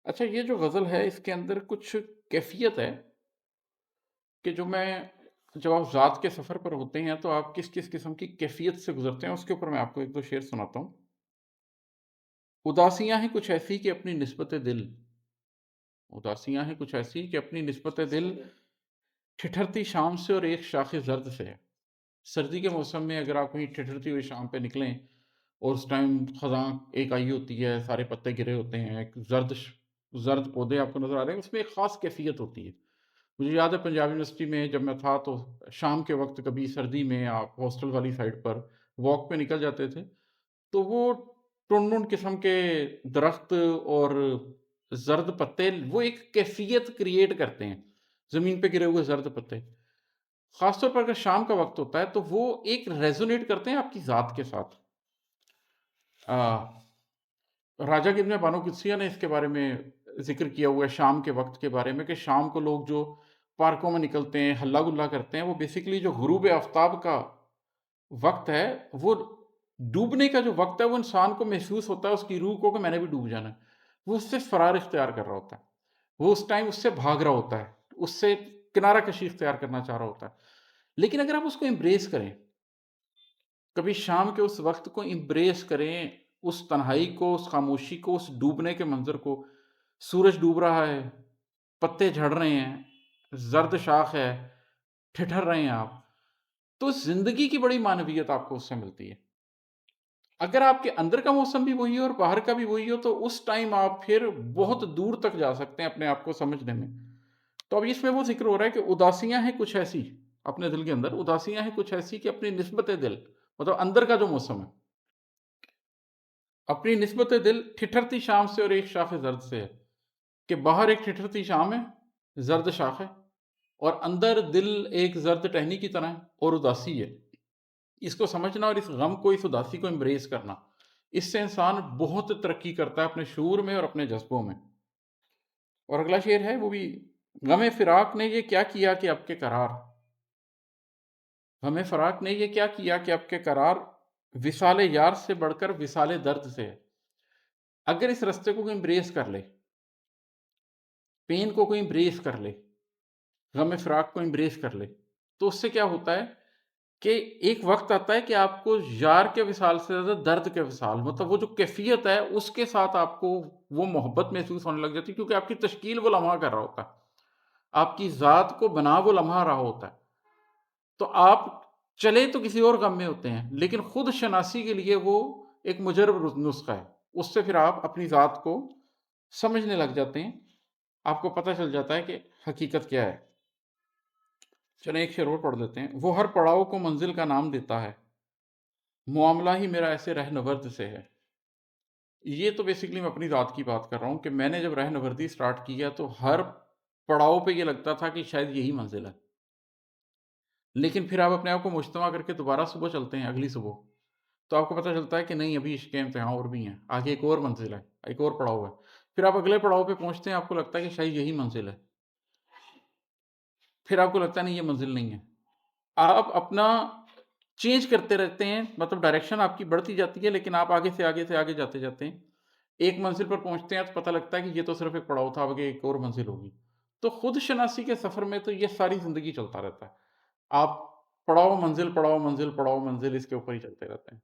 اچھا، یہ جو غزل ہے اس کے اندر کچھ کیفیت ہے کہ جب آپ ذات کے سفر پر ہوتے ہیں تو آپ کس کس قسم کی کیفیت سے گزرتے ہیں، اس کے اوپر میں آپ کو ایک دو شعر سناتا ہوں۔ اداسیاں ہیں کچھ ایسی کہ اپنی نسبت دل اداسیاں ہیں کچھ ایسی کہ اپنی نسبت دل ٹھٹھرتی شام سے اور ایک شاخ زرد سے ہے۔ سردی کے موسم میں اگر آپ کہیں ٹھٹھرتی ہوئی شام پہ نکلیں اور اس ٹائم خزاں ایک آئی ہوتی ہے، سارے پتے گرے ہوتے ہیں، ایک زرد پودے آپ کو نظر آ رہے ہیں، اس میں ایک خاص کیفیت ہوتی ہے۔ مجھے یاد ہے پنجاب یونیورسٹی میں جب میں تھا تو شام کے وقت کبھی سردی میں آپ ہاسٹل والی سائڈ پر واک پہ نکل جاتے تھے تو وہ ٹنڈ ٹنڈ قسم کے درخت اور زرد پتے وہ ایک کیفیت کریٹ کرتے ہیں، زمین پہ گرے ہوئے زرد پتے خاص طور پر اگر شام کا وقت ہوتا ہے تو وہ ایک ریزونیٹ کرتے ہیں آپ کی ذات کے ساتھ۔ راجا گنجا بانو قدسیہ نے اس کے بارے میں ذکر کیا ہوا ہے شام کے وقت کے بارے میں کہ شام کو لوگ جو پارکوں میں نکلتے ہیں ہلا گلا کرتے ہیں وہ بیسیکلی جو غروب آفتاب کا وقت ہے وہ ڈوبنے کا جو وقت ہے وہ انسان کو محسوس ہوتا ہے اس کی روح کو کہ میں نے بھی ڈوب جانا ہے، وہ اس سے فرار اختیار کر رہا ہوتا ہے، وہ اس ٹائم اس سے بھاگ رہا ہوتا ہے، اس سے کنارہ کشی اختیار کرنا چاہ رہا ہوتا ہے۔ لیکن اگر آپ اس کو امبریس کریں، کبھی شام کے اس وقت کو امبریس کریں، اس تنہائی کو، اس خاموشی کو، اس ڈوبنے کے منظر کو، سورج ڈوب رہا ہے، پتے جھڑ رہے ہیں، زرد شاخ ہے، ٹھٹھر رہے ہیں آپ، تو زندگی کی بڑی معنویت آپ کو اس سے ملتی ہے۔ اگر آپ کے اندر کا موسم بھی وہی ہو اور باہر کا بھی وہی ہو تو اس ٹائم آپ پھر بہت دور تک جا سکتے ہیں اپنے آپ کو سمجھنے میں۔ تو اب اس میں وہ ذکر ہو رہا ہے کہ اداسیاں ہیں کچھ ایسی، اپنے دل کے اندر اداسیاں ہیں کچھ ایسی کہ اپنی نسبت دل، مطلب اندر کا جو موسم ہے، اپنی نسبت دل ٹھٹھرتی شام سے اور ایک شاخ زرد سے ہے، کہ باہر ایک ٹھٹھرتی شام ہے، زرد شاخ ہے، اور اندر دل ایک زرد ٹہنی کی طرح ہے اور اداسی ہے۔ اس کو سمجھنا اور اس غم کو، اس اداسی کو امبریس کرنا، اس سے انسان بہت ترقی کرتا ہے اپنے شعور میں اور اپنے جذبوں میں۔ اور اگلا شعر ہے وہ بھی، غم فراق نے یہ کیا کیا کہ اب کے قرار، غم فراق نے یہ کیا کیا کہ اب کے قرار، وصال یار سے بڑھ کر وصال درد سے ہے۔ اگر اس رستے کو کوئی امبریس کر لے، پین کو کوئی امبریس کر لے، غم فراق کو امبریس کر لے، تو اس سے کیا ہوتا ہے کہ ایک وقت آتا ہے کہ آپ کو یار کے وصال سے زیادہ درد کے وصال، مطلب وہ جو کیفیت ہے اس کے ساتھ آپ کو وہ محبت محسوس ہونے لگ جاتی ہے، کیونکہ آپ کی تشکیل وہ لمحہ کر رہا ہوتا ہے، آپ کی ذات کو بنا وہ لمحہ رہا ہوتا ہے۔ تو آپ چلے تو کسی اور غم میں ہوتے ہیں لیکن خود شناسی کے لیے وہ ایک مجرب نسخہ ہے، اس سے پھر آپ اپنی ذات کو سمجھنے لگ جاتے ہیں، آپ کو پتہ چل جاتا ہے کہ حقیقت کیا ہے۔ چلیں ایک شعر اور پڑھ دیتے ہیں، وہ ہر پڑاؤ کو منزل کا نام دیتا ہے، معاملہ ہی میرا ایسے رہنورد سے ہے۔ یہ تو بیسیکلی میں اپنی ذات کی بات کر رہا ہوں کہ میں نے جب رہنوردی سٹارٹ کیا تو ہر پڑاؤ پہ یہ لگتا تھا کہ شاید یہی منزل ہے، لیکن پھر آپ اپنے آپ کو مجتمع کر کے دوبارہ صبح چلتے ہیں، اگلی صبح، تو آپ کو پتہ چلتا ہے کہ نہیں، ابھی عشق کے امتحان اور بھی ہیں، آگے ایک اور منزل ہے، ایک اور پڑاؤ ہے۔ پھر آپ اگلے پڑاؤ پہ پہنچتے ہیں، آپ کو لگتا ہے کہ شاید یہی منزل ہے، پھر آپ کو لگتا ہے نہیں یہ منزل نہیں ہے۔ آپ اپنا چینج کرتے رہتے ہیں، مطلب ڈائریکشن آپ کی بڑھتی جاتی ہے لیکن آپ آگے سے آگے سے آگے جاتے جاتے ہیں، ایک منزل پر پہنچتے ہیں تو پتہ لگتا ہے کہ یہ تو صرف ایک پڑاؤ تھا، آگے ایک اور منزل ہوگی۔ تو خود شناسی کے سفر میں تو یہ ساری زندگی چلتا رہتا ہے، آپ پڑاؤ منزل پڑاؤ منزل پڑاؤ منزل اس کے اوپر ہی چلتے رہتے ہیں۔